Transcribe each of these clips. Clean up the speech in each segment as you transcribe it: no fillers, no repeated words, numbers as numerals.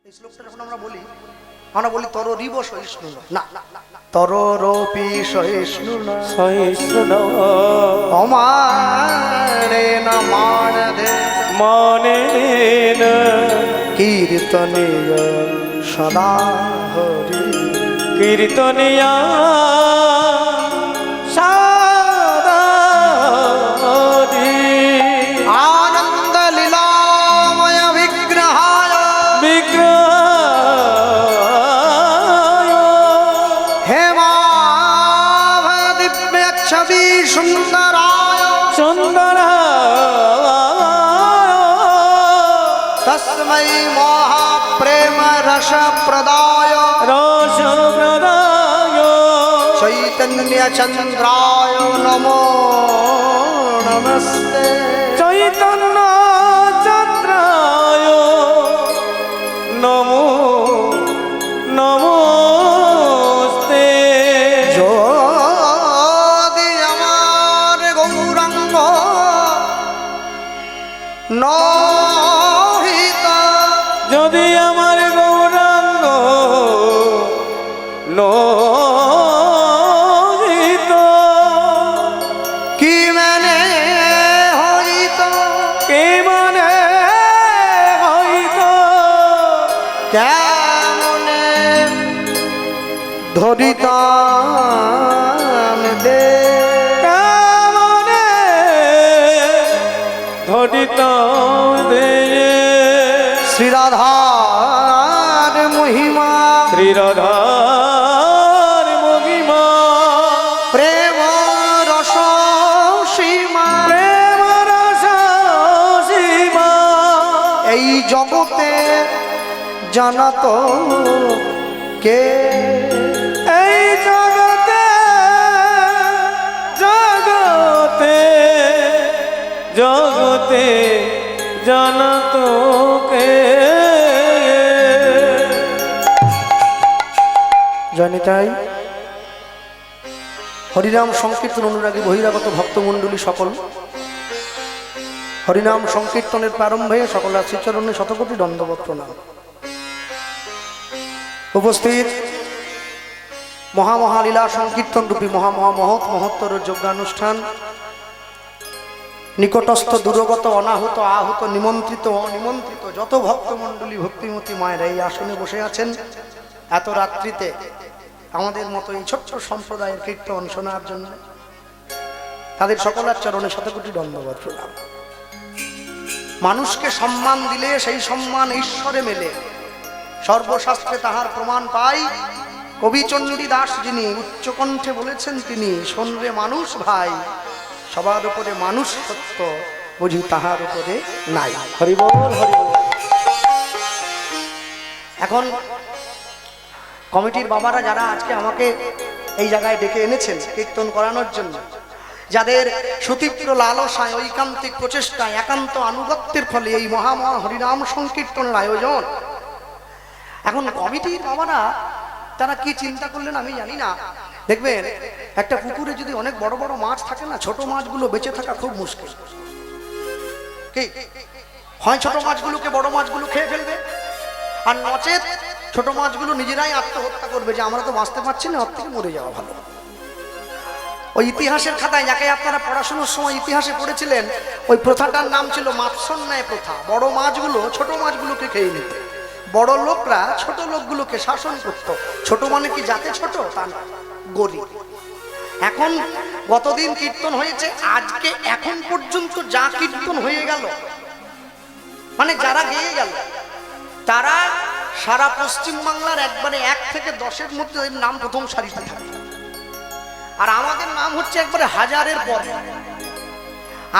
এই শ্লোকটা যখন আমরা বলি তররিব সহিষ্ণু না, তররপি সহিষ্ণু না সহিষ্ণু অমানেন মানধে মানেন কীর্তনীয় সদা হরি কীর্তনিয়া সাদা হরি আনন্দ লীলাময় বিগ্রহায় বিগ্রহায় হেমাভ দিব্য ছবি সুন্দরায় সুন্দরায় তস্मै মহাপ্রেম রস প্রদায় রস প্রদায় চৈতন্য চন্দ্রায় নমো নমস্তে চৈতন্য চন্দ্রায় নমো নমস্তে যদি আমার গৌরাঙ্গ নহিত যদি আমার গৌরাঙ্গ লোহিত কি মানে হইত কে মানে হইত কেমনে ধরিতাম দে কেমনে ধরিত দেয়ে শ্রীরাধার মহিমা শ্রীরাধার মহিমা প্রেম রস সীমা প্রেম রস সীমা এই জগতে জানাত কে এই জগতে জগতে জগতে জানত কে জানিতাই হরিনাম সংকীর্তন অনুরাগী বহিরাগত ভক্তমণ্ডলী সকল হরিনাম সংকীর্তনের প্রারম্ভে সকল শ্রীচরণে শতকোটি দণ্ডবত প্রণাম। উপস্থিত মহামহালীলা সংকীর্তন রূপী মহত্তর যজ্ঞানুষ্ঠান নিকটস্থ দূরগত অনাহুত আহুত নিমন্ত্রিত অনিমন্ত্রিত যত ভক্তমণ্ডলী ভক্তিমতী মায়েরা এই আসনে বসে আছেন এত রাত্রিতে আমাদের মতো এই ছোট্ট সম্প্রদায়ের কীর্তন শোনার জন্য তাদের সকলের চরণে শতকোটি দণ্ডবত প্রণাম। মানুষকে সম্মান দিলে সেই সম্মান ঈশ্বরে মেলে, সর্বশাস্ত্রে তাহার প্রমাণ পাই। কবিচণ্ডী দাস যিনি উচ্চকণ্ঠে বলেছেন তিনি, শোনরে মানুষ ভাই সবার উপরে মানুষ সত্য বুঝি তাহার উপরে নাই। হরিবল হরিবল। এখন কমিটির বাবারা যারা আজকে আমাকে এই জায়গায় ডেকে এনেছেন কীর্তন করানোর জন্য, যাদের সুতীব্র লালসায় ঐকান্তিক প্রচেষ্টায় একান্ত আনুগত্যের ফলে এই মহা হরিনাম সংকীর্তনের আয়োজন, এখন কমিটির বাবারা তারা কি চিন্তা করলেন আমি জানি না। দেখবেন একটা পুকুরে যদি অনেক বড় বড় মাছ থাকে না, ছোট মাছগুলো বেঁচে থাকা খুব মুশকিল। কি হয় ছোট মাছগুলোকে বড় মাছগুলো খেয়ে ফেলবে, আর নচেত ছোট মাছগুলো নিজেরাই আত্মহত্যা করবে যে আমরা তো বাঁচতে পারছি না, ওর থেকে মরে যাওয়া ভালো। ওই ইতিহাসের খাতায় যাকে আপনারা পড়াশোনার সময় ইতিহাসে পড়েছিলেন, ওই প্রথাটার নাম ছিল মাৎসন্যায় প্রথা। বড় মাছগুলো ছোট মাছগুলোকে খেয়ে নিত, বড় লোকরা ছোট লোকগুলোকে শাসন করত। ছোট মানে কি যাতে ছোট তা না, গরিব। এখন গতদিন কীর্তন হয়েছে, আজকে এখন পর্যন্ত যা কীর্তন হয়ে গেল, মানে যারা গেয়ে গেল তারা সারা পশ্চিম বাংলার একবারে 1 থেকে 10-এর মধ্যে নাম প্রথম সারিতে থাকে, আর আমাদের নাম হচ্ছে একবারে 1000-এর পরে।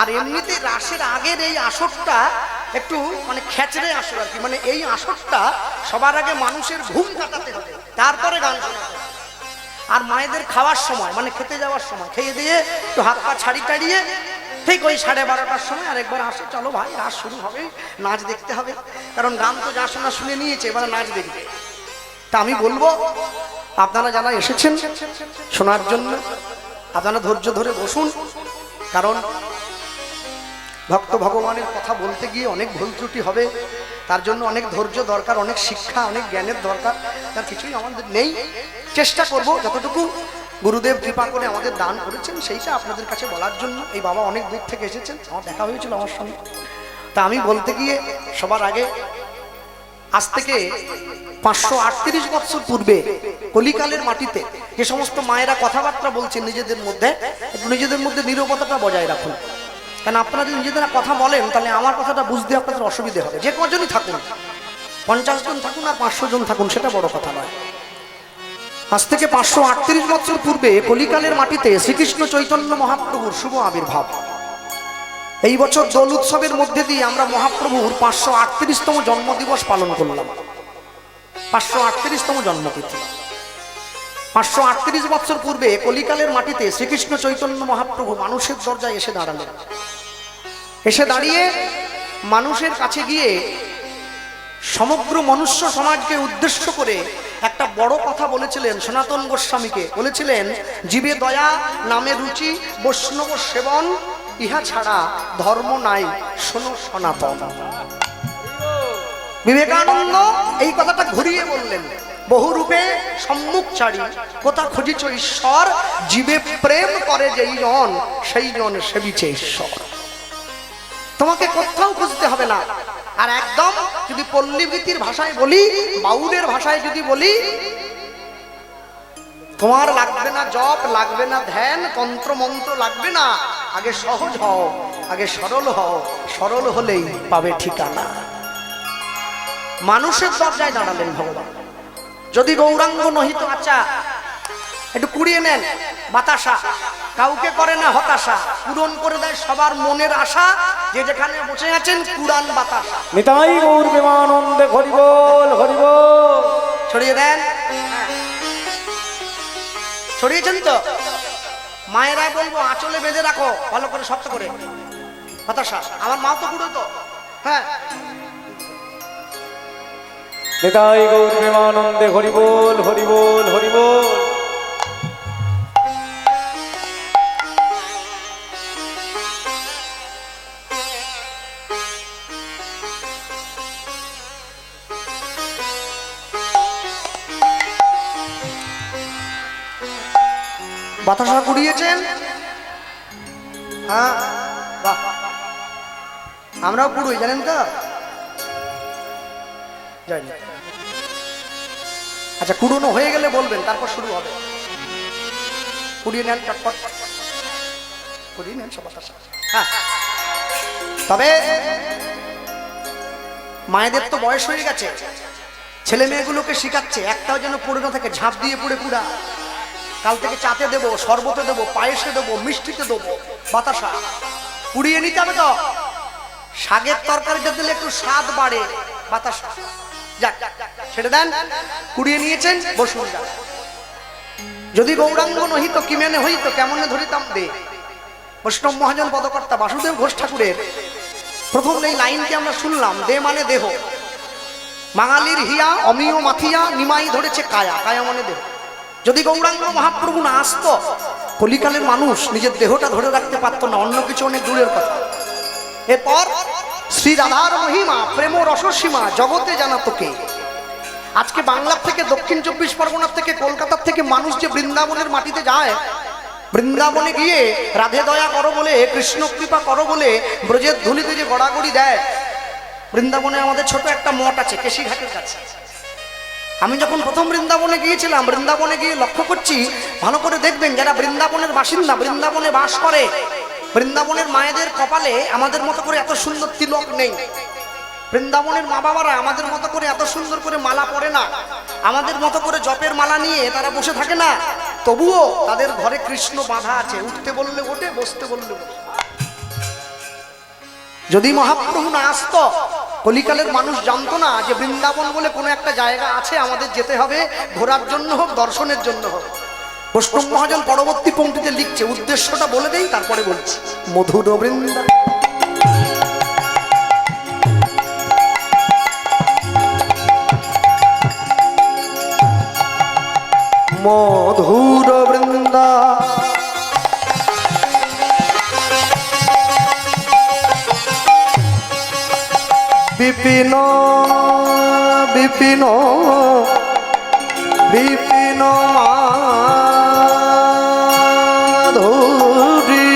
আর এমনিতে রাসের আগের এই আসরটা একটু মানে খেচড়ে আসর আর কি, মানে এই আসরটা সবার আগে মানুষের ঘুম কাটাতে হবে, তারপরে গান শোনাতে হবে। আর মায়েদের খাওয়ার সময় মানে খেতে যাওয়ার সময় খেয়ে দিয়ে একটু হাত পা ছাড়ি টাড়িয়ে ঠিক ওই 12:30টার সময় আরেকবার আসে, চলো ভাই রাস শুরু হবে, নাচ দেখতে হবে। কারণ গান তো যা শোনা শুনে নিয়েছে, এবার নাচ দেখবে। তা আমি বলবো আপনারা যারা এসেছেন শোনার জন্য, আপনারা ধৈর্য ধরে বসুন, কারণ ভক্ত ভগবানের কথা বলতে গিয়ে অনেক ভুল ত্রুটি হবে। তার জন্য অনেক ধৈর্য দরকার, অনেক শিক্ষা, অনেক জ্ঞানের দরকার, তার কিছুই আমাদের নেই। চেষ্টা করব যতটুকু গুরুদেব কৃপা করে আমাদের দান করেছেন সেইটা আপনাদের কাছে বলার জন্য। এই বাবা অনেক দূর থেকে এসেছেন, আমার দেখা হয়েছিল আমার সঙ্গে। তা আমি বলতে গিয়ে সবার আগে আজ থেকে 538 বছর পূর্বে কলিকালের মাটিতে যে সমস্ত মায়েরা কথাবার্তা বলছেন নিজেদের মধ্যে, একটু নিজেদের মধ্যে নীরবতাটা বজায় রাখুন। কারণ আপনারা যদি নিজেদের কথা বলেন তাহলে আমার কথাটা বুঝতে আপনাদের অসুবিধে হবে। যে কজনই থাকুন, 50 জন থাকুন আর 500 জন থাকুন, সেটা বড় কথা নয়। আজ থেকে 538 বছর পূর্বে কলিকালের মাটিতে শ্রীকৃষ্ণ চৈতন্য মহাপ্রভুর শুভ আবির্ভাব। এই বছর দোল উৎসবের মধ্যে দিয়ে আমরা মহাপ্রভুর 538তম জন্মদিবস পালন করলাম। 538তম জন্মতিথি। 538 বছর পূর্বে কলিকালের মাটিতে শ্রীকৃষ্ণ চৈতন্য মহাপ্রভু মানুষের দরজায় এসে দাঁড়ালেন। এসে দাঁড়িয়ে মানুষের কাছে গিয়ে সমগ্র মনুষ্য সমাজকে উদ্দেশ্য করে একটা বড় কথা বলেছিলেন। সনাতন গোস্বামীকে বলেছিলেন, জীবে দয়া, নামে রুচি, বৈষ্ণব সেবন, ইহা ছাড়া ধর্ম নাই, শোনো সনাতন। বিবেকানন্দ এই কথাটা ঘুরিয়ে বললেন, বহুরূপে সম্মুখচারী, কোথা খুঁজিছ ঈশ্বর, জীবে প্রেম করে যেই জন, সেই জন সেবিছে ঈশ্বর। তোমাকে কোথাও খুঁজতে হবে না। আর একদম যদি পল্লীবৃত্তির ভাষায় বলি, বাউলের ভাষায় যদি বলি, তোমার লাগবে না জপ, লাগবে না ধ্যান, তন্ত্র মন্ত্র লাগবে না। আগে সহজ হও, আগে সরল হও, সরল হলেই পাবে ঠিকানা। মানুষের দরজায় দাঁড়ালেন ভগবান। যদি গৌরাঙ্গ নহিত আচ্ছা একটু কুড়িয়ে নেন, বাতাসা কাউকে করে না হতাশা, পূরণ করে দেয় সবার মনের আশা। যে যেখানে বসে আছেন কুড়ান বাতাসা। নিতাই গৌর প্রেমানন্দে হরি বল, হরি বল। ছড়িয়ে দেন, ছড়িয়েছেন তো? মায়েরা বলবো আঁচলে বেঁধে রাখো ভালো করে, শক্ত করে বাতাসা। আমার মা তো কুড়ো তো, হ্যাঁ। নিতাই গৌর প্রেমানন্দে হরি বল, হরি বল, হরি বল। বাতাসা কুড়িয়েছেন? হ্যাঁ, বাহ, আমরাও কুড়ুই, জানেন তো? জানি। আচ্ছা, কুড়োনো হয়ে গেলে বলবেন, তারপর শুরু হবে। কুড়িয়ে নেন, চটপট কুড়িয়ে নেন সব বাতাসা। হ্যাঁ, তবে মায়েদের তো বয়স হয়ে গেছে, ছেলে মেয়েগুলোকে শিখাচ্ছে একটাও যেন পড়ে না থাকে, ঝাঁপ দিয়ে পড়ে পুরা। কাল থেকে চাতে দেবো, শরবতে দেবো, পায়েসে দেবো, মিষ্টিতে দেবো বাতাসা। কুড়িয়ে নিতে হবে তো। শাকের তরকারিতে দিলে একটু স্বাদ বাড়ে, বাতাসা। যাক, ছেড়ে দেন। কুড়িয়ে নিয়েছেন, বসুন। যান। যদি গৌরাঙ্গ নহিত কি মেনে হইত, কেমনে ধরিতাম দে। বৈষ্ণব মহাজন পদকর্তা বাসুদেব ঘোষ ঠাকুরের প্রথম এই লাইনটি আমরা শুনলাম, দে মানে দেহ। বাঙালির হিয়া অমিয় মাথিয়া, নিমাই ধরেছে কায়া, কায়া মানে দেহ। যদি গৌরাঙ্গ মহাপ্রভু না আসতো, কলিকালের মানুষ নিজের দেহটা ধরে রাখতে পারতো না, অন্য কিছু অনেক দূরের কথা। এরপর শ্রী রাধার মহিমা, প্রেম রসসীমা জগতে জানাতো কে। আজকে বাংলার থেকে, দক্ষিণ 24 পরগনার থেকে, কলকাতার থেকে মানুষ যে বৃন্দাবনের মাটিতে যায়, বৃন্দাবনে গিয়ে রাধে দয়া করো বলে, কৃষ্ণ কৃপা করো বলে ব্রজের ধুলিতে যে গড়াগড়ি দেয়। বৃন্দাবনে আমাদের ছোট একটা মঠ আছে কেশিঘাটের কাছে। আমি যখন প্রথম বৃন্দাবনে গিয়েছিলাম, বৃন্দাবনে গিয়ে লক্ষ্য করছি, ভালো করে দেখবেন, যারা বৃন্দাবনের বাসিন্দা, বৃন্দাবনে বাস করে, বৃন্দাবনের মায়েদের কপালে আমাদের মতো করে এত সুন্দর তিলক নেই। বৃন্দাবনের মা বাবারা আমাদের মতো করে এত সুন্দর করে মালা পরে না, আমাদের মতো করে জপের মালা নিয়ে তারা বসে থাকে না। তবুও তাদের ঘরে কৃষ্ণ বাঁধা আছে, উঠতে বললে ওঠে, বসতে বললে বসে। যদি মহাপ্রভু না আসতো, কলিকালের মানুষ জানতো না যে বৃন্দাবন বলে কোনো একটা জায়গা আছে, আমাদের যেতে হবে, ঘোরার জন্য হোক, দর্শনের জন্য হোক। বৈষ্ণব মহাজন পরবর্তী পংক্তিতে লিখছে, উদ্দেশ্যটা বলে দেই তারপরে বলছি। মধুর বৃন্দাবন, মধুর বৃন্দা বিপিন বিপিন বিপিন মাধুরী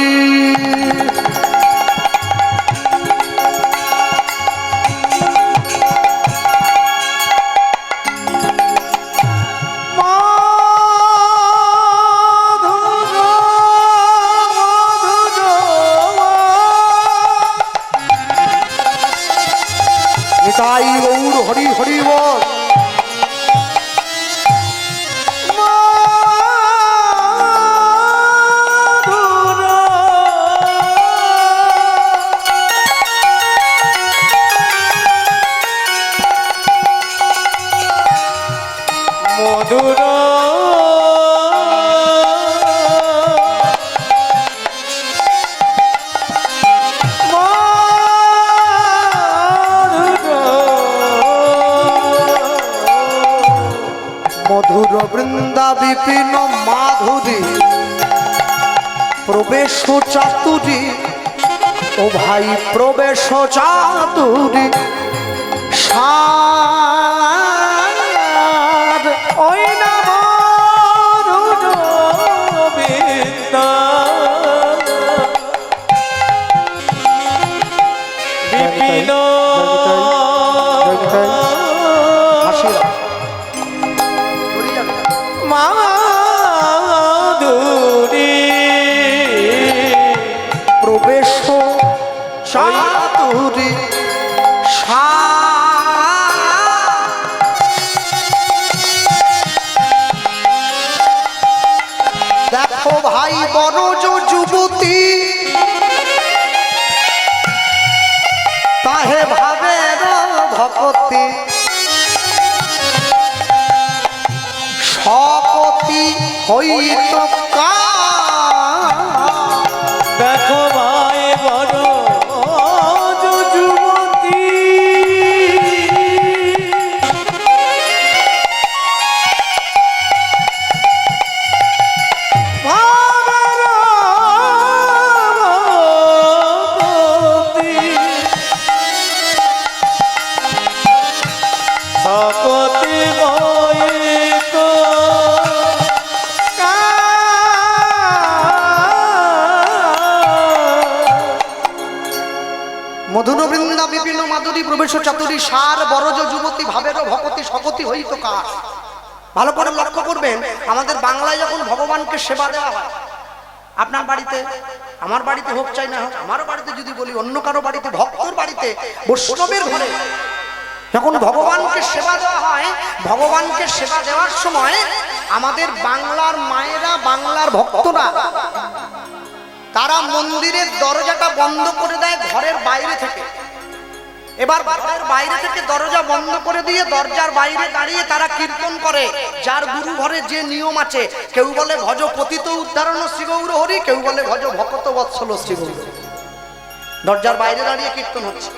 তাই গৌর হরি হরি বল মধুর মধুর বৃন্দা বিপিন মাধুরী প্রবেশ চাতুরী ও ভাই প্রবেশ চাতুরী সার ওই না মধুর বৃন্দা বিপিন মাধুরী প্রবেশ চাতুরী দেখো ভাই বড়জ যুবতী তাহে ভাবের ভকতি শপতি হইত দেখো ভাই বড় যুবতী সকতি হইত মধুর বৃন্দা বিপিন মাধুরী প্রবেশ চাতুরী সার বড়জ যুবতী ভাবের ভকতি শকতি হইত কার। ভালো করে লক্ষ্য করবেন, আমাদের বাংলায় যখন ভগবানকে সেবা দেওয়া হয়, আপনার বাড়িতে আমার বাড়িতে হোক চাই না হোক, আমার বাড়িতে যদি বলি অন্য কারো বাড়িতে, ভক্তর বাড়িতে, বৈষ্ণবের ঘরে যখন ভগবানকে সেবা দেওয়া হয়, ভগবানকে সেবা দেওয়ার সময় আমাদের বাংলার মায়েরা, বাংলার ভক্তরা তারা মন্দিরের দরজাটা বন্ধ করে দেয় ঘরের বাইরে থেকে। এবার ঘরের বাইরে থেকে দরজা বন্ধ করে দিয়ে দরজার বাইরে দাঁড়িয়ে তারা কীর্তন করে। যার গুরু ঘরে যে নিয়ম আছে, কেউ বলে ভজ পতিত উদ্ধারণ শ্রী গৌর হরি, কেউ বলে ভজ ভকত বৎসল শ্রী গৌর। দরজার বাইরে দাঁড়িয়ে কীর্তন হচ্ছে।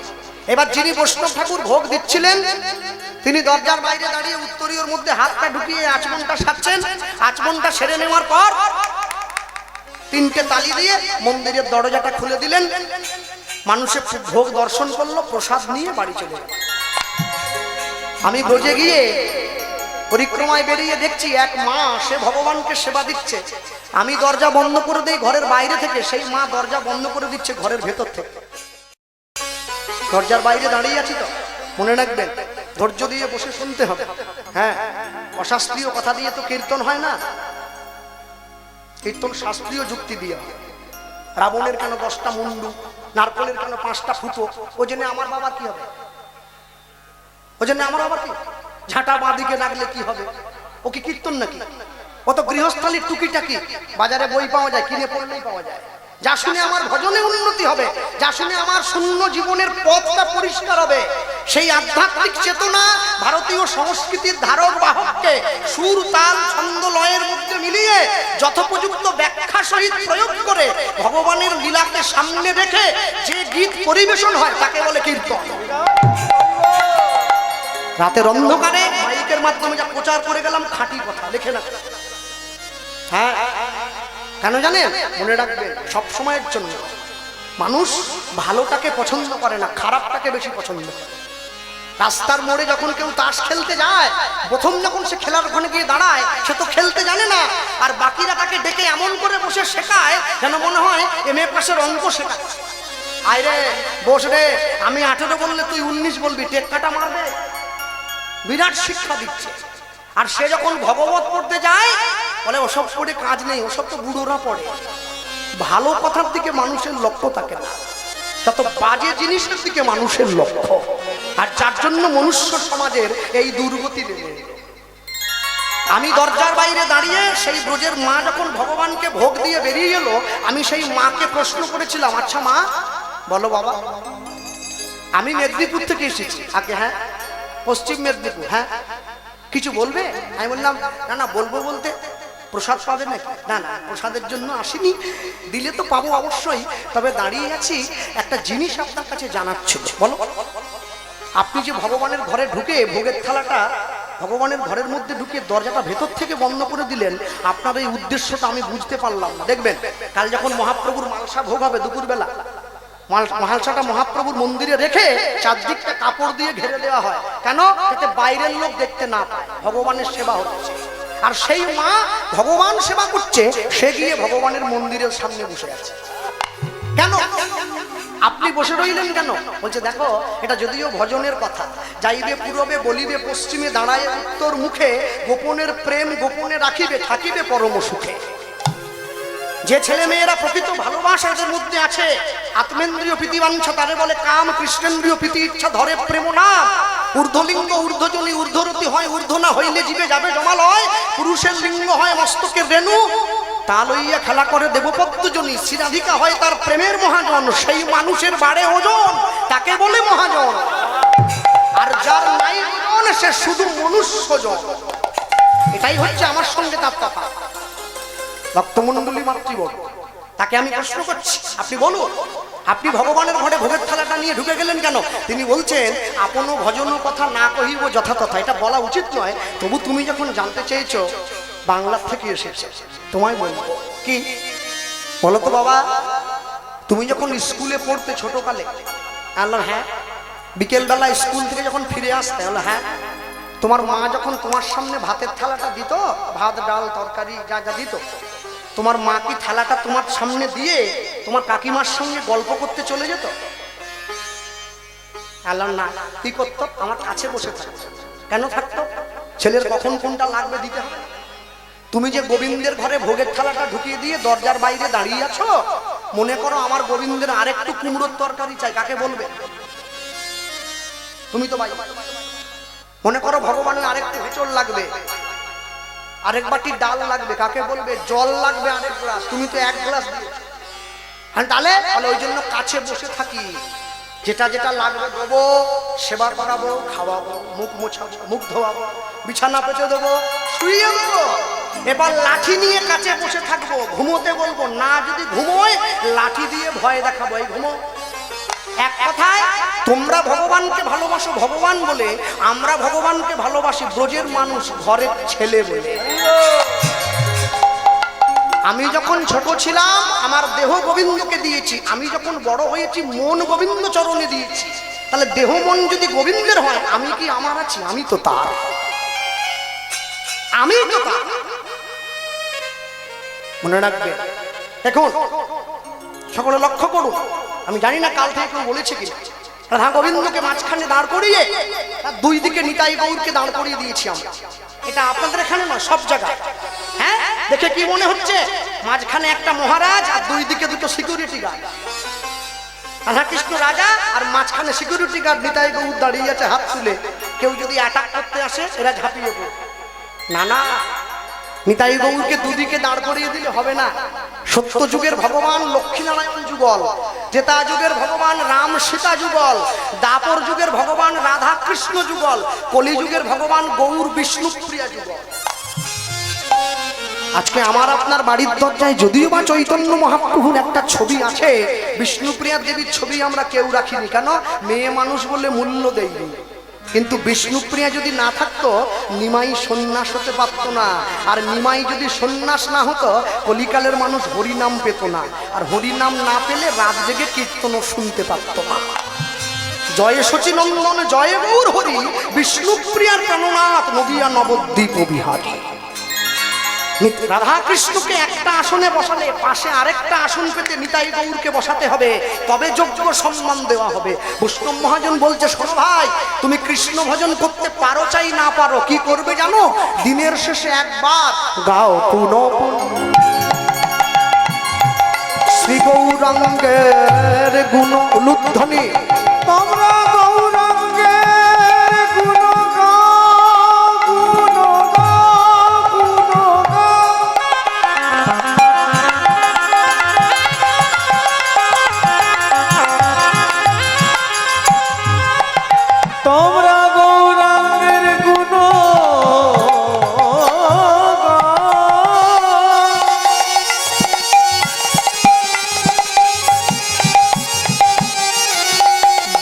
এবার যিনি বৈষ্ণব ঠাকুর ভোগ দিচ্ছিলেন, তিনি দরজার বাইরে দাঁড়িয়ে উত্তরীয়র মধ্যে হাতটা ঢুকিয়ে আচমনটা সারছেন। আচমনটা সেরে নেওয়ার পর তিনটে তালি দিয়ে মন্দিরের দরজাটা খুলে দিলেন। মানুষের ভোগ দর্শন করলো, প্রসাদ নিয়ে বাড়ি চলে গেল। আমি ব্রজে গিয়ে পরিক্রমায় বেরিয়ে দেখছি এক মা, সে ভগবানকে সেবা দিচ্ছে। আমি দরজা বন্ধ করে দিই ঘরের বাইরে থেকে, সেই মা দরজা বন্ধ করে দিচ্ছে ঘরের ভেতর থেকে। দরজার বাইরে দাঁড়িয়ে আছি তো, মনে রাখবেন ধৈর্য দিয়ে বসে শুনতে হবে। হ্যাঁ, অশাস্ত্রীয় কথা দিয়ে তো কীর্তন হয় না, কীর্তন শাস্ত্রীয় যুক্তি দিয়ে। রাবণের কেন 10টা মুন্ডু, নারকলের কেন 5টা ফুটো, ও জন্য আমার বাবা কি হবে? ও জন্য আমার বাবা কি? ঝাঁটা বাঁদিকে রাখলে কি হবে? ও কি কীর্তন নাকি? ও তো গৃহস্থালির টুকিটাকি, বাজারে বই পাওয়া যায়, কিনে পড়লেই পাওয়া যায়। যা শুনে আমার ভজনে উন্নতি হবে, যা শুনে আমার শূন্য জীবনের পথটা পরিষ্কার হবে, সেই আধ্যাত্মিক চেতনা ভারতীয় সংস্কৃতির ধারক বাহককে সুর তাল ছন্দ লয়ের মধ্যে মিলিয়ে যথোপযুক্ত ব্যাখ্যা সহিত প্রয়োগ করে ভগবানের লীলাকে সামনে রেখে যে গীত পরিবেশন হয় তাকে বলে কীর্তন। রাতের অন্ধকারে মাইকের মাধ্যমে যা প্রচার করে গেলাম খাঁটি কথা, লিখে না। হ্যাঁ, কেন জানেন? মনে রাখবেন, সব সময়ের জন্য মানুষ ভালোটাকে পছন্দ করে না, খারাপটাকে বেশি পছন্দ করে। রাস্তার মোড়ে যখন কেউ তাস খেলতে যায়, প্রথম যখন সে খেলার ওখানে গিয়ে দাঁড়ায়, সে তো খেলতে জানে না, আর বাকিরা তাকে ডেকে এমন করে বসে শেখায় যেন মনে হয় এমএ পাশের অঙ্ক শেখাচ্ছে। আয় রে বস রে, আমি 18 বললে তুই 19 বলবি, টেক্কাটা মারবে। বিরাট শিক্ষা দিচ্ছে। আর সে যখন ভগবত পড়তে যায় বলে ওসব পড়ে কাজ নেই, ওসব তো বুড়োরা পড়ে। ভালো কথার দিকে মানুষের লক্ষ্য থাকে না, তত বাজে জিনিসের দিকে মানুষের লক্ষ্য। আর যার জন্য মনুষ্য সমাজের এই দুর্গতি নেমে এলো। আমি দরজার বাইরে দাঁড়িয়ে সেই ব্রজের মা যখন ভগবানকে ভোগ দিয়ে বেরিয়ে এলো, আমি সেই মাকে প্রশ্ন করেছিলাম, আচ্ছা মা বলো বাবা, আমি মেদিনীপুর থেকে এসেছি। আগে হ্যাঁ, পশ্চিম মেদিনীপুর। হ্যাঁ, কিছু বলবে? আমি বললাম না না, বলবো বলতে প্রসাদ পাবে নাকি? না না, প্রসাদের জন্য আসিনি, দিলে তো পাবো অবশ্যই, তবে দাঁড়িয়ে আছি একটা জিনিস আপনার কাছে জানার ছিল। বলো। আপনি যে ভগবানের ঘরে ঢুকে ভোগের থালাটা ভগবানের ঘরের মধ্যে ঢুকে দরজাটা ভেতর থেকে বন্ধ করে দিলেন, আপনার এই উদ্দেশ্যটা আমি বুঝতে পারলাম না। দেখবেন কাল যখন মহাপ্রভুর মালসা ভোগ হবে দুপুরবেলা, মালসাটা মহাপ্রভুর মন্দিরে রেখে চারদিকটা কাপড় দিয়ে ঘিরে দেওয়া হয়। কেন? যাতে বাইরের লোক দেখতে না পায় ভগবানের সেবা হচ্ছে। আর সেই মা ভগবান সেবা করছে, সে গিয়ে ভগবানের মন্দিরের সামনে বসে আছে। কেন আপনি বসে রইলেন কেন? বলছে দেখো, এটা যদিও ভজনের কথা, যাইবে পূরবে বলিবে পশ্চিমে, দাঁড়ায় উত্তর মুখে, গোপনের প্রেম গোপনে রাখিবে, থাকিবে পরম সুখে। যে ছেলে মেয়েরা প্রকৃত ভালোবাসা এদের মধ্যে আছে, আত্মেন্দ্রিয় প্রীতিবাঞ্ছা তারে বলে কাম, কৃষ্ণেন্দ্রিয় প্রীতি ইচ্ছা ধরে প্রেম নাম। ঊর্ধ্বলিঙ্গ ঊর্ধ্বজনী ঊর্ধ্বরতি হয়, ঊর্ধ্ব না হইলে জীবে যাবে জমালয়। পুরুষের লিঙ্গ হয় মস্তকের রেণু, তা লইয়া খেলা করে দেবপদ্মজনী। শ্রীরাধিকা হয় তার প্রেমের মহাজন, সেই মানুষের বাড়ে ওজন, তাকে বলে মহাজন। আর যার নাই ওজন সে শুধু মনুষ্যজন। এটাই হচ্ছে আমার সঙ্গে তার কথা। ভক্তমণ্ডলী মাতৃবর্গ, তাকে আমি প্রশ্ন করছি, আপনি বলুন, আপনি ভগবানের ঘরে ভোগের থালাটা নিয়ে ঢুকে গেলেন কেন? তিনি বলছেন আপন ভজন কথা না কহিব যথাতথা। এটা বলা উচিত নয়, তবু তুমি যখন জানতে চেয়েছো, বাংলার থেকে এসেছে, তোমায় বলবো কি বলো তো বাবা। তুমি যখন স্কুলে পড়তে ছোটকালে, আল্লাহ হ্যাঁ, বিকেলবেলা স্কুল থেকে যখন ফিরে আসতে, আল্লাহ হ্যাঁ, তোমার মা যখন তোমার সামনে ভাতের থালাটা দিত, ভাত ডাল তরকারি যা যা দিত, তোমার মা কি থালাটা তোমার সামনে দিয়ে তোমার কাকিমার সঙ্গে গল্প করতে চলে যেত? আল্লাহ না, কি করতো? আমার কাছে বসে থাকতো। কেন থাকতো? ছেলের কখন কোনটা লাগবে দিতে হবে। তুমি যে গোবিন্দের ঘরে ভোগের থালাটা ঢুকিয়ে দিয়ে দরজার বাইরে দাঁড়িয়ে আছো, মনে করো আমার গোবিন্দের আরেকটু কুমড়োর তরকারি চাই, কাকে বলবে? তুমি তো বাইরে। মনে করো ভগবানের আরেকটু হেঁচড় লাগবে, আরেক বাটি ডাল লাগবে, কাকে বলবে? জল লাগবে আরেক গ্লাস, তুমি তো এক গ্লাস দিয়েছো। হ্যাঁ, তাহলে ওই জন্য কাছে বসে থাকি, যেটা যেটা লাগবে দেবো, সেবা করাবো, খাওয়াবো, মুখ মোছাবো, মুখ ধোয়াবো, বিছানা পেঁচে দেবো, শুইয়ে দেবো। এবার লাঠি নিয়ে কাছে বসে থাকবো, ঘুমোতে বলবো না, যদি ঘুমোয় লাঠি দিয়ে ভয় দেখাবো, এই ঘুমো। এক কথায় তোমরা ভগবানকে ভালোবাসো ভগবান বলে, আমরা ভগবানকে ভালোবাসি ব্রজের মানুষ ঘরের ছেলে বলে। আমি যখন ছোট ছিলাম আমার দেহ গোবিন্দকে দিয়েছি, আমি যখন বড় হয়েছি মন গোবিন্দ চরণে দিয়েছি। তাহলে দেহ মন যদি গোবিন্দের হয়, আমি কি আমার আছি? আমি তো তার, আমি তো তার। মনে রাখবে। এখন সকলে লক্ষ্য করুন, আমি জানি না কাল থেকে কেউ বলেছে কিনা, রাধা গোবিন্দকে মাঝখানে দাঁড় করিয়ে তার দুই দিকে নিতাই গৌরকে দাঁড় করিয়ে দিয়েছি আমরা। এটা আপনাদের এখানে না, সব জায়গায়। হ্যাঁ, দেখে কি মনে হচ্ছে? মাঝখানে একটা মহারাজ আর দুই দিকে দুটো সিকিউরিটি গার্ড। রাধা কৃষ্ণ রাজা আর মাঝখানে সিকিউরিটি গার্ড নিতাই গৌর দাঁড়িয়ে আছে হাত তুলে। কেউ যদি অ্যাটাক করতে আসে এরা ঝাঁপিয়ে পড়ে। না না, নিতাই গৌরকে দুদিকে দাঁড় করিয়ে দিলে হবে না। সত্য যুগের ভগবান লক্ষ্মীনারায়ণ যুগল, ত্রেতা যুগের ভগবান রাম সীতা যুগল, দাপর যুগের ভগবান রাধা কৃষ্ণ যুগল, কলি যুগের ভগবান গৌর বিষ্ণুপ্রিয়া যুগল। আজকে আমার আপনার বাড়ির দরজায় যদিও বা চৈতন্য মহাপ্রভুর একটা ছবি আছে, বিষ্ণুপ্রিয়া দেবীর ছবি আমরা কেউ রাখিনি। কেন? মেয়ে মানুষ বলে মূল্য দেয়নি। কিন্তু বিষ্ণুপ্রিয়া যদি না থাকতো, নিমাই সন্ন্যাস হতে পারতো না। আর নিমাই যদি সন্ন্যাস না হতো, কলিকালের মানুষ হরিনাম পেত না। আর হরিনাম না পেলে রাত জেগে কীর্তনও শুনতে পারতো না। জয় শচীনন্দন জয় গৌর হরি, বিষ্ণুপ্রিয়ার প্রাণনাথ নদিয়া নবদ্বীপ বিহারী। রাধা কৃষ্ণকে একটা আসনে বসালে পাশে আরেকটা আসন পেতে নিতাই গৌরকে বসাতে হবে, তবে যোগ্য সম্মান দেওয়া হবে। বৈষ্ণব মহাজন বলছে, শোনো ভাই, তুমি কৃষ্ণ ভজন করতে পারো চাই না পারো, কি করবে জানো? দিনের শেষে একবার গাও পুনঃ শ্রী গৌরাঙ্গের গুণ উলুধ্বনি। তোমরা গৌরাঙ্গের গুণ গাও, গুণ গাও, গুণ গাও। তোমরা গৌরাঙ্গের গুণ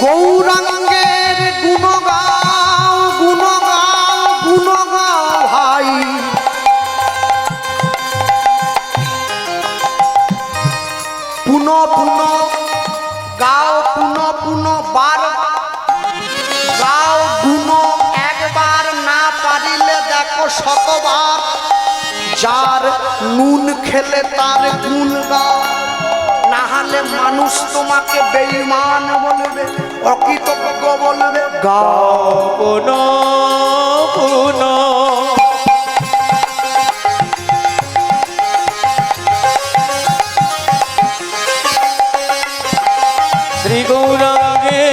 গৌরাঙ্গের গুণ গাও, গুণ গাও, গুণ গাও ভাই। পুনঃ পুনঃ গাও, পুনঃ পুনঃ বার গাও গুণ, একবার না পারিলে দেখো শতবার। যার নুন খেলে তার গুণ গাও, না হলে মানুষ তোমাকে বেঈমান বলবে, অকৃতজ্ঞ বলবে। গাও পুনঃ পুনঃ শ্রী গৌরাঙ্গে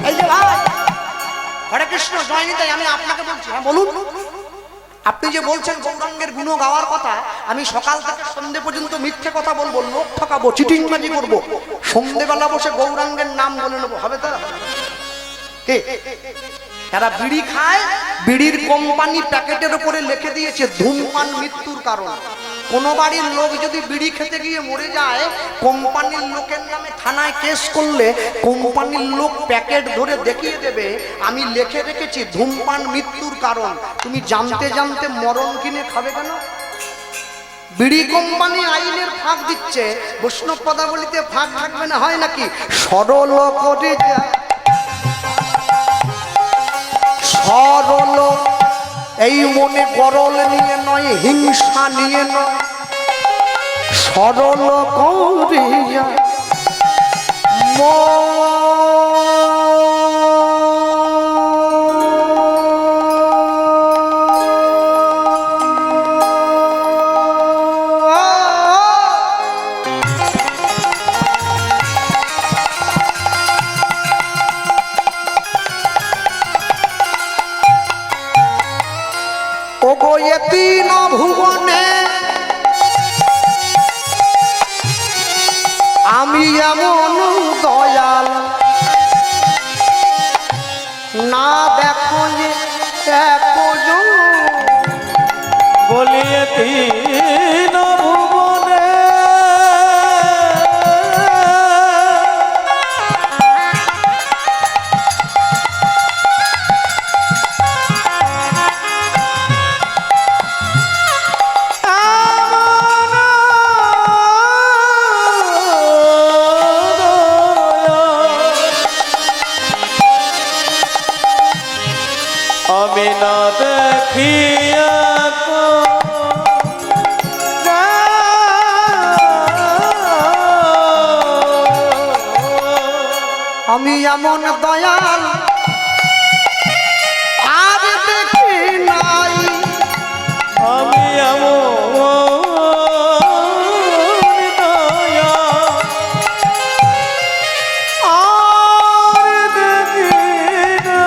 এই যে ভাই, হরে কৃষ্ণ জয় নিতাই, আমি আপনাকে বলছি, হ্যাঁ বলুন। আপনি যে বলছেন গৌরাঙ্গের গুণ গাওয়ার কথা, আমি সকাল থেকে সন্ধে পর্যন্ত মিথ্যে কথা বলবো, লোক ঠকাবো, চিটিংবাজি করবো, সন্ধেবেলা বসে গৌরাঙ্গের নাম বলে নেবো, হবে তো? কে যারা বিড়ি খায়, বিড়ির কোম্পানি প্যাকেটের উপরে লিখে দিয়েছে ধূমপান মৃত্যুর কারণ। কোন বাড়ির লোক যদি বিড়ি খেতে গিয়ে মরে যায়, কোম্পানির লোকের নামে থানায় কেস করলে কোম্পানির লোক প্যাকেট ধরে দেখিয়ে দেবে, আমি লিখে রেখেছি ধূমপান মৃত্যুর কারণ। তুমি জানতে জানতে মরণ কিনে খাবে কেন? বিড়ি কোম্পানি আইনের ফাঁক দিচ্ছে, বৈষ্ণব পদাবলিতে ফাঁক থাকবে না, হয় নাকি? সরল করে যা সরল, এই মনে গরল নিয়ে নয়, হিংসা নিয়ে নয়, সরল করিয়া তিন ভুবনে আমি এমন দয়াল, না দেখো যে একজন বলিয়ে তিন ভুবনে আমি না দেখিয়া আমি এমন দয়াল আর দেখি নাই, আমি এমন দয়া আর দেখি না।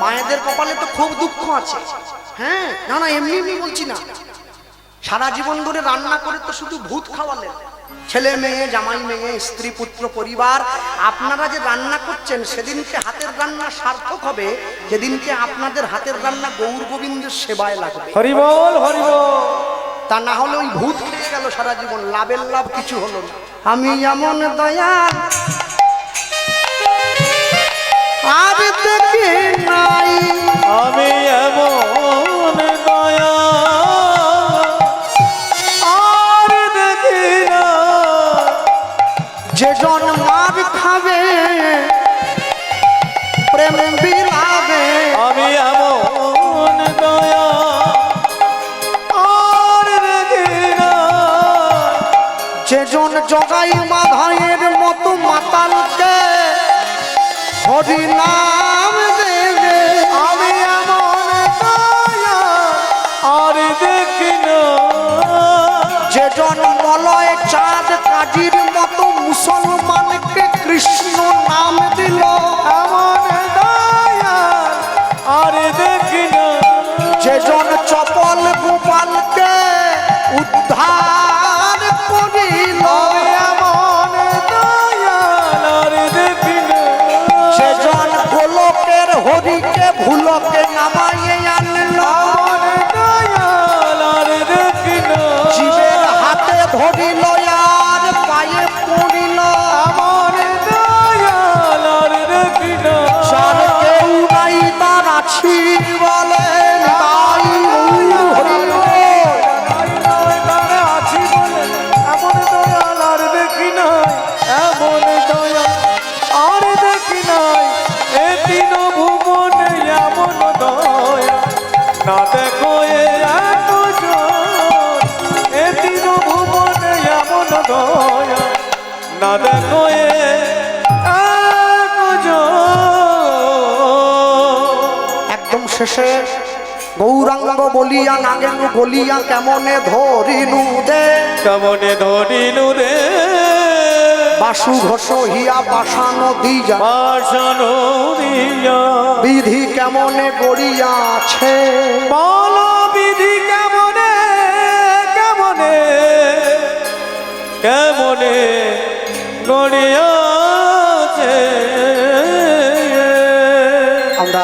মায়েদের কপালে তো খুব দুঃখ আছে। হ্যাঁ, না না, এমনি এমনি বলছি না। সারা জীবন ধরে রান্না করে তো শুধু ভূত খাওয়ালেন, ছেলে মেয়ে, জামাই মেয়ে, স্ত্রী পুত্র পরিবার। আপনারা যে রান্না করছেন, সেদিনকে হাতের রান্না সার্থক হবে যেদিনকে আপনাদের হাতের রান্না গৌর গোবিন্দের সেবায় লাগবে। হরি বল, হরি বল। তা না হলে ওই ভূত খেয়ে গেল সারা জীবন, লাভের লাভ কিছু হলো না। আমি এমন দয়াল আর দেখি নাই, আমি এমন যেজন জগাই মাধায়ের মতো মাতালকে হরি নাম দেবে আমি এমন দয়া আর দেখি না। যেজন মলয় চাঁদ কাজীর মতো মুসলমানকে কৃষ্ণ নাম দিল এমন দয়া আর দেখি না। যেজন চপল গোপালকে উদ্ধার করিল আমি এমন দয়া আর দেখি না। সেজন গোলকের হরিকে ভুলকে নামাইয়ে আনলো এমন দয়া আর দেখি না। জীবের হাতে ধরিল আর পায়ে পড়িল এমন দয়া আর দেখি না। যার কেউ নাই তার আছি বলেন তাই হরিল আছি বলে এমন দয়া আর দেখি নাই। এমন দয়া আর দেখি নাই। এ তিন ভুবনে এমন দয়া না দেখো এ একজন। এ তিন ভুবনে এমন দয়া না দেখো এ একজন। একদম শেষে গৌরাঙ্গ বলিয়া নাগেন বলিয়া কেমনে ধরিলু দে কেমনে ধরিলু রে বাসু ঘোষ হিয়া পাশানো দিয়া পাশানো দিয়া। বিধি কেমনে গড়িয়াছে বল বিধি কেমনে কেমনে কেমনে গড়িয়াছে। আমরা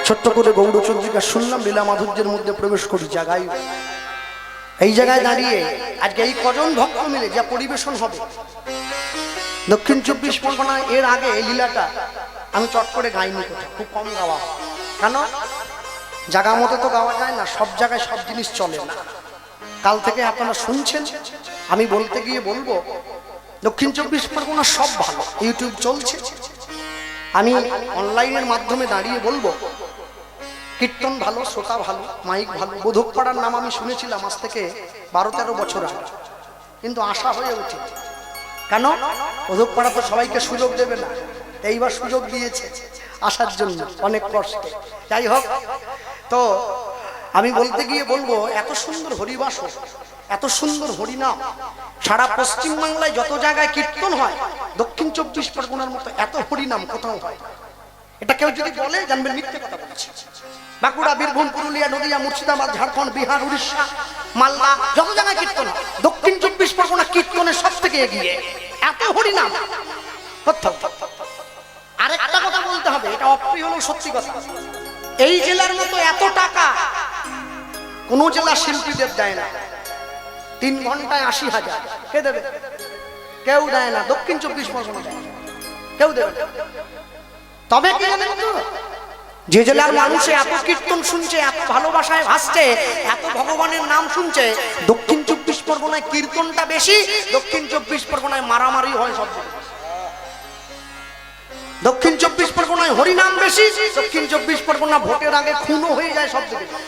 ছোট্ট করে গৌরচন্দ্রিকা শুনলাম, লীলা মাধুর্যের মধ্যে প্রবেশ করি জায়গায়। এই জায়গায় দাঁড়িয়ে আজকে এই কজন ভক্ত মিলে যা পরিবেশন হবে দক্ষিণ 24 পরগনায়, এর আগে এই লীলাটা আমি চট করে গাইনি, কোথাও খুব কম গাওয়া। কেন? জায়গা মতো তো গাওয়া যায় না, সব জায়গায় সব জিনিস চলে না। কাল থেকে আপনারা শুনছেন, আমি বলতে গিয়ে বলবো দক্ষিণ 24 পরগনা সব ভালো, ইউটিউব চলছে। আমি অনলাইনের মাধ্যমে দাঁড়িয়ে বলবো কীর্তন ভালো, শ্রোতা ভালো, মাইক ভালো। বোধকপাড়ার নাম আমি শুনেছিলাম আজ থেকে 12-13 বছর আগে, কিন্তু আশা হয়ে ওঠে। কেন? বোধকপাড়া তো সবাইকে সুযোগ দেবে না, এইবার সুযোগ দিয়েছে আসার জন্য, অনেক কষ্ট। যাই হোক, তো আমি বলতে গিয়ে বলবো এত সুন্দর হরিবাস, এত সুন্দর হরিনাম সারা পশ্চিমবাংলায় যত জায়গায় কীর্তন হয়, দক্ষিণ 24 পরগনার মতো এত হরিনাম কোথাও হয়। এটা কেউ যদি বলে জানবেন মিথ্যে কথা বলছে। বাঁকুড়া, বীরভূম, পুরুলিয়া, নদিয়া, মুর্শিদাবাদ, ঝাড়খণ্ড, বিহার, উড়িষ্যা, মালদা, যত জায়গায় কীর্তন হয়, দক্ষিণ 24 পরগনা কীর্তনের সব থেকে এগিয়ে। এত হরিনাম কোথাও। আরেকটা কথা বলতে হবে, এটা অপ্রিয় হলেও সত্যি কথা, এই জেলার মতো এত টাকা কোন জেলা শিল্পীদের দেয় না। 3 ঘন্টায় 80,000 কে দেবে? কেউ দেয় না। দক্ষিণ 24 পরগনা দেয়, কেউ দেবে না। তবে কি জানেন তো, যে জেলার মানুষে এত কীর্তন শুনছে, এত ভালোবাসায় ভাসছে, এত ভগবানের নাম শুনছে, দক্ষিণ 24 পরগনায় কীর্তনটা বেশি, দক্ষিণ 24 পরগনায় মারামারি হয় সব জায়গায়। দক্ষিণ 24 পরগনায় হরিনাম বেশি, দক্ষিণ 24 পরগনা ভোটের আগে খুনও হয়ে যায় সব জায়গায়।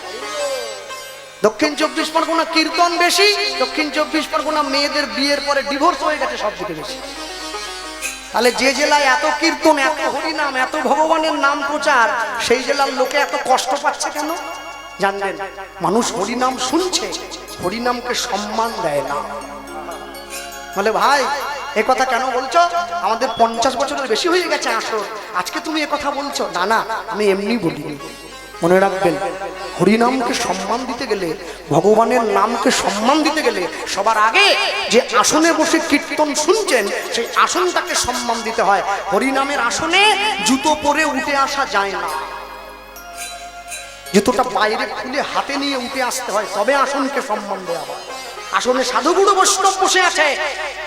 দক্ষিণ 24 পরগনা কীর্তন বেশি, দক্ষিণ 24 পরগনা মেয়েদের বিয়ের পরে ডিভোর্স হয়ে গেছে সব থেকে বেশি। তাহলে যে জেলায় এত কীর্তন, এত হরিনাম, এত ভগবানের নাম প্রচার, সেই জেলার লোকে এত কষ্ট পাচ্ছে কেন জানবেন? মানুষ হরিনাম শুনছে, হরিনামকে সম্মান দেয় না। বলে ভাই এ কথা কেন বলছো? আমাদের 50 বছরের বেশি হয়ে গেছে আসর, আজকে তুমি এ কথা বলছো? না না, আমি এমনি বলিনি। মনে রাখবেন, হরিনামকে সম্মান দিতে গেলে, ভগবানের নামকে সম্মান দিতে গেলে সবার আগে যে আসনে বসে কীর্তন শুনছেন সেই আসনটাকে সম্মান দিতে হয়। হরিনামের আসনে জুতো পরে উঠে আসা যায় না, জুতোটা বাইরে খুলে হাতে নিয়ে উঠে আসতে হয়, তবে আসনকে সম্মান দেওয়া হয়। আসনে সাধুগুরু বৈষ্ণব বসে আছে,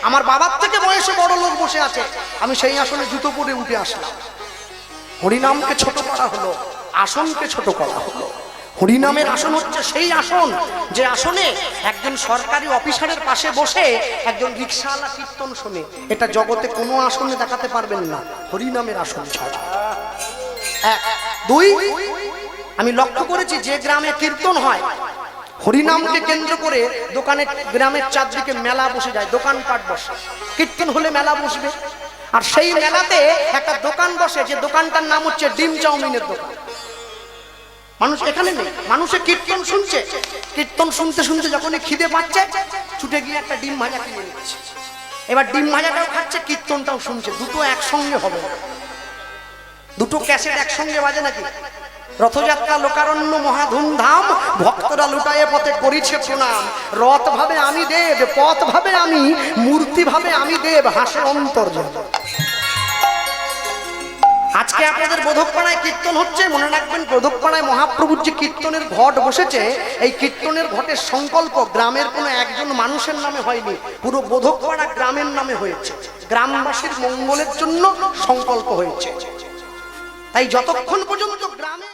আমার বাবার থেকে বয়সে বড় লোক বসে আছে, আমি সেই আসনে জুতো পরে উঠে আসলাম। হরিনামকে ছোট করা হলো, আসনকে ছোট করা হলো। হরিনামের আসন হচ্ছে সেই আসন যে আসনে একজন সরকারি অফিসারের পাশে বসে একজন রিক্সাওয়ালা কীর্তন শোনে। এটা জগতে কোনো আসনে দেখাতে পারবেন না, হরিনামের আসন ছাড়া। 1, 2, আমি লক্ষ্য করেছি যে গ্রামে কীর্তন হয় হরিনামকে কেন্দ্র করে দোকানে গ্রামের চারদিকে মেলা বসে যায়, দোকানপাট বসে, কীর্তন হলে মেলা বসবে। আর সেই মেলাতে একটা দোকান বসে, যে দোকানটার নাম হচ্ছে ডিম চাউমিনের দোকান। মানুষ এখানে নেই, মানুষে কীর্তন শুনছে, কীর্তন শুনতে শুনতে যখনই খিদে পাচ্ছে ছুটে গিয়ে একটা ডিম ভাজা কিনে নিচ্ছে। এবার ডিম ভাজাটাও খাচ্ছে, কীর্তনটাও শুনছে, দুটো একসঙ্গে হবে না। দুটো ক্যাসেট একসঙ্গে বাজে নাকি? রথযাত্রা লোকারণ্য মহা ধুমধাম, ভক্তরা লুটায়ে পথে করিছে প্রণাম। রথ ভাবে আমি দেব, পথ ভাবে আমি, মূর্তি ভাবে আমি দেব, হাসে অন্তর্জন। আজকে আপনাদের বোধকপাড়ায় কীর্তন হচ্ছে, মনে রাখবেন বোধকপাড়ায় মহাপ্রভুর যে কীর্তনের ঘট বসেছে, এই কীর্তনের ঘটের সংকল্প গ্রামের কোনো একজন মানুষের নামে হয়নি, পুরো বোধকপাড়া গ্রামের নামে হয়েছে। গ্রামবাসীর মঙ্গলের জন্য সংকল্প হয়েছে। তাই যতক্ষণ পর্যন্ত গ্রামে